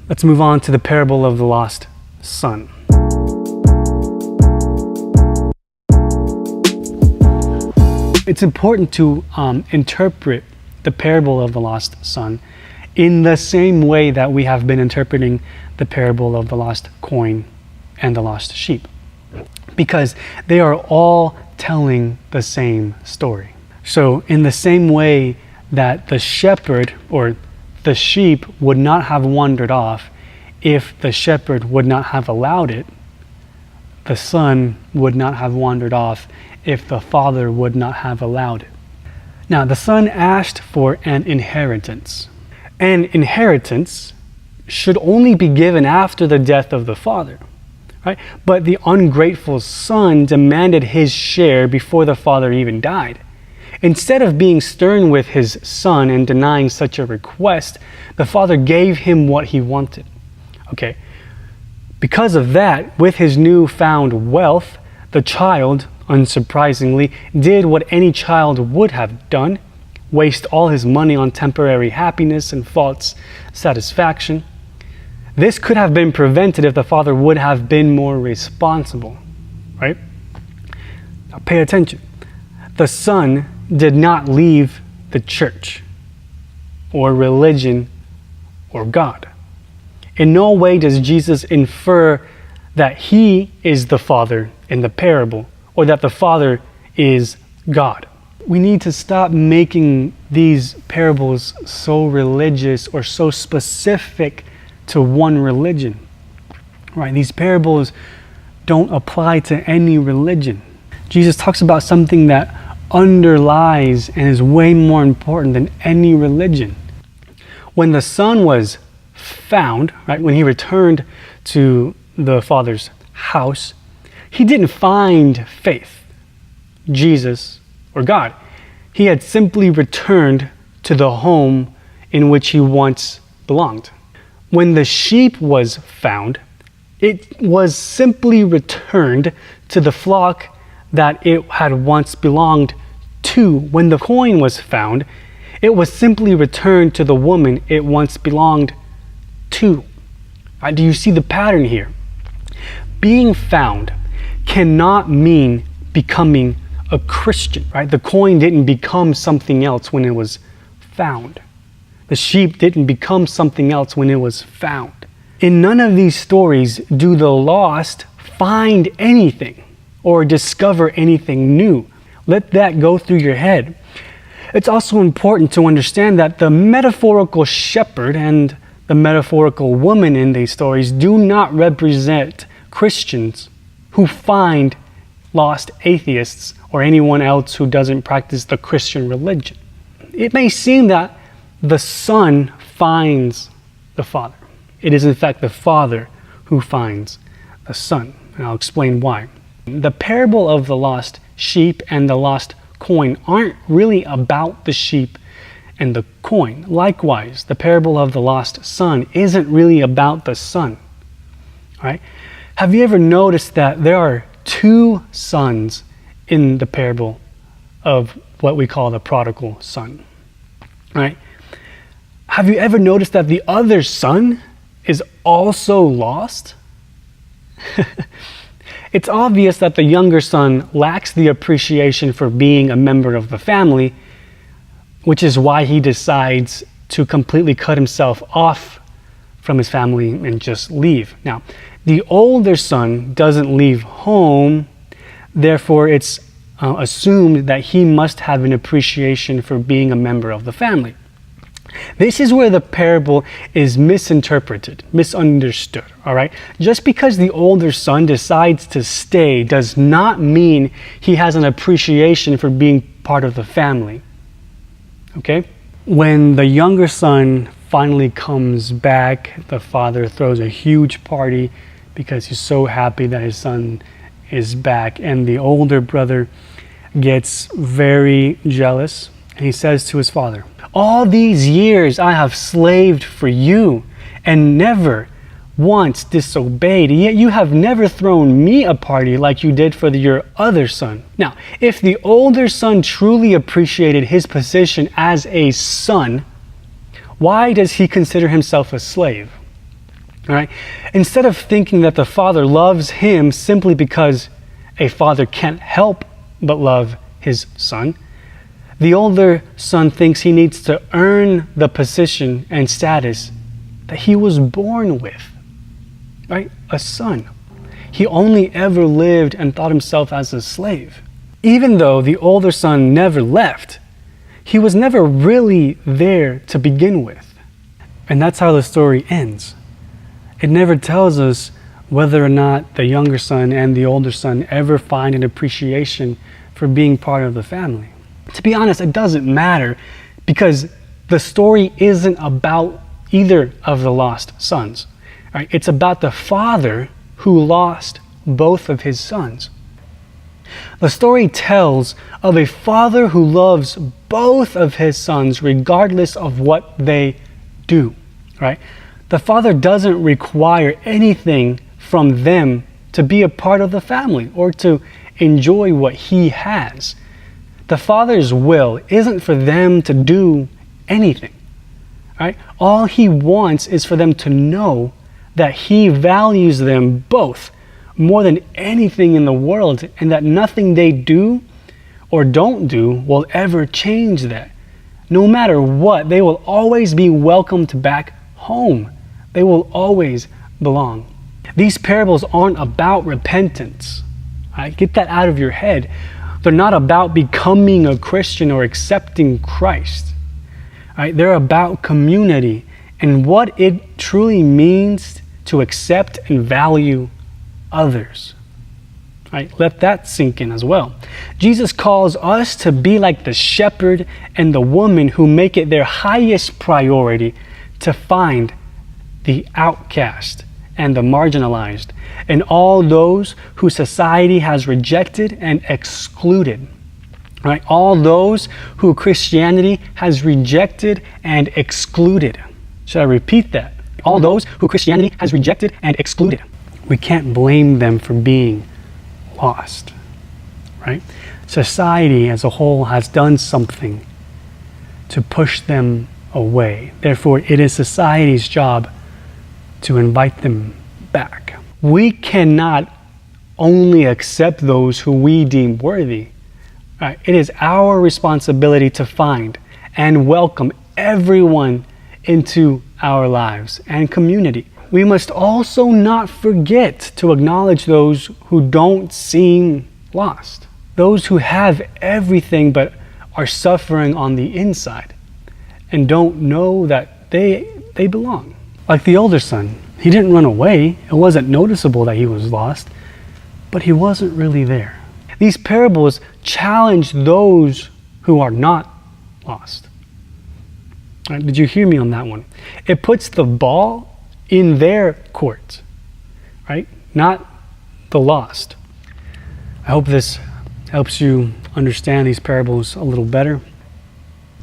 Let's move on to the parable of the lost son. It's important to interpret the parable of the lost son in the same way that we have been interpreting the parable of the lost coin and the lost sheep, because they are all telling the same story. So in the same way that the shepherd or the sheep would not have wandered off if the shepherd would not have allowed it, the son would not have wandered off if the father would not have allowed it. Now, the son asked for an inheritance. An inheritance should only be given after the death of the father, right? But the ungrateful son demanded his share before the father even died. Instead of being stern with his son and denying such a request, the father gave him what he wanted. Okay. Because of that, with his newfound wealth, the child, unsurprisingly, did what any child would have done: waste all his money on temporary happiness and false satisfaction. This could have been prevented if the father would have been more responsible, right? Now pay attention. The son did not leave the church or religion or God. In no way does Jesus infer that he is the father in the parable or that the father is God. We need to stop making these parables so religious or so specific to one religion, right? These parables don't apply to any religion. Jesus talks about something that underlies and is way more important than any religion. When the son was found, right, when he returned to the father's house, he didn't find faith, Jesus, or God. He had simply returned to the home in which he once belonged. When the sheep was found, it was simply returned to the flock that it had once belonged to. When the coin was found, it was simply returned to the woman it once belonged to. Do you see the pattern here? Being found cannot mean becoming a Christian, right? The coin didn't become something else when it was found. The sheep didn't become something else when it was found. In none of these stories do the lost find anything or discover anything new. Let that go through your head. It's also important to understand that the metaphorical shepherd and the metaphorical woman in these stories do not represent Christians who find lost atheists or anyone else who doesn't practice the Christian religion. It may seem that the son finds the father. It is in fact the father who finds the son, and I'll explain why. The parable of the lost sheep and the lost coin aren't really about the sheep and the coin. Likewise, the parable of the lost son isn't really about the son. Right? Have you ever noticed that there are two sons in the parable of what we call the prodigal son? Right? Have you ever noticed that the other son is also lost? It's obvious that the younger son lacks the appreciation for being a member of the family, which is why he decides to completely cut himself off from his family and just leave. Now, the older son doesn't leave home, therefore it's assumed that he must have an appreciation for being a member of the family. This is where the parable is misinterpreted, misunderstood, all right? Just because the older son decides to stay does not mean he has an appreciation for being part of the family, okay? When the younger son finally comes back, the father throws a huge party because he's so happy that his son is back, and the older brother gets very jealous, and he says to his father, "All these years I have slaved for you and never once disobeyed, yet you have never thrown me a party like you did for your other son." Now, if the older son truly appreciated his position as a son, why does he consider himself a slave? All right? Instead of thinking that the father loves him simply because a father can't help but love his son, the older son thinks he needs to earn the position and status that he was born with, right? A son. He only ever lived and thought himself as a slave. Even though the older son never left, he was never really there to begin with. And that's how the story ends. It never tells us whether or not the younger son and the older son ever find an appreciation for being part of the family. To be honest, it doesn't matter, because the story isn't about either of the lost sons. Right? It's about the father who lost both of his sons. The story tells of a father who loves both of his sons regardless of what they do. Right? The father doesn't require anything from them to be a part of the family or to enjoy what he has. The father's will isn't for them to do anything. Right? All he wants is for them to know that he values them both more than anything in the world, and that nothing they do or don't do will ever change that. No matter what, they will always be welcomed back home. They will always belong. These parables aren't about repentance. Right? Get that out of your head. They're not about becoming a Christian or accepting Christ. Right? They're about community and what it truly means to accept and value others. Right? Let that sink in as well. Jesus calls us to be like the shepherd and the woman who make it their highest priority to find the outcast and the marginalized and all those who society has rejected and excluded. Right? All those who Christianity has rejected and excluded. Should I repeat that? All those who Christianity has rejected and excluded. We can't blame them for being lost. Right? Society as a whole has done something to push them away. Therefore, it is society's job to invite them back. We cannot only accept those who we deem worthy. Right? It is our responsibility to find and welcome everyone into our lives and community. We must also not forget to acknowledge those who don't seem lost, those who have everything but are suffering on the inside and don't know that they belong. Like the older son, he didn't run away. It wasn't noticeable that he was lost, but he wasn't really there. These parables challenge those who are not lost. Right, did you hear me on that one? It puts the ball in their court, right? Not the lost. I hope this helps you understand these parables a little better.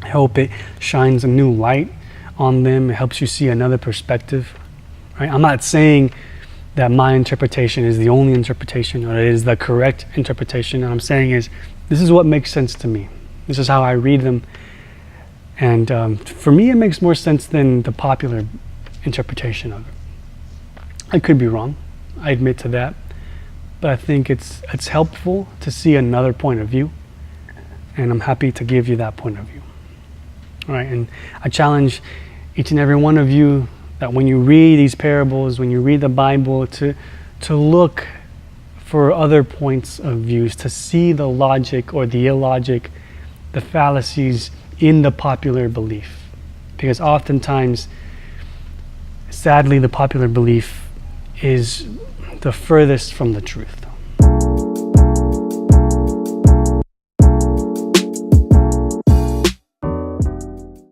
I hope it shines a new light on them. It helps you see another perspective. Right? I'm not saying that my interpretation is the only interpretation or it is the correct interpretation. What I'm saying is this is what makes sense to me. This is how I read them. And for me, it makes more sense than the popular interpretation of it. I could be wrong. I admit to that. But I think it's helpful to see another point of view. And I'm happy to give you that point of view. All right, and I challenge each and every one of you that when you read these parables, when you read the Bible, to look for other points of views, to see the logic or the illogic, the fallacies in the popular belief. Because oftentimes, sadly, the popular belief is the furthest from the truth.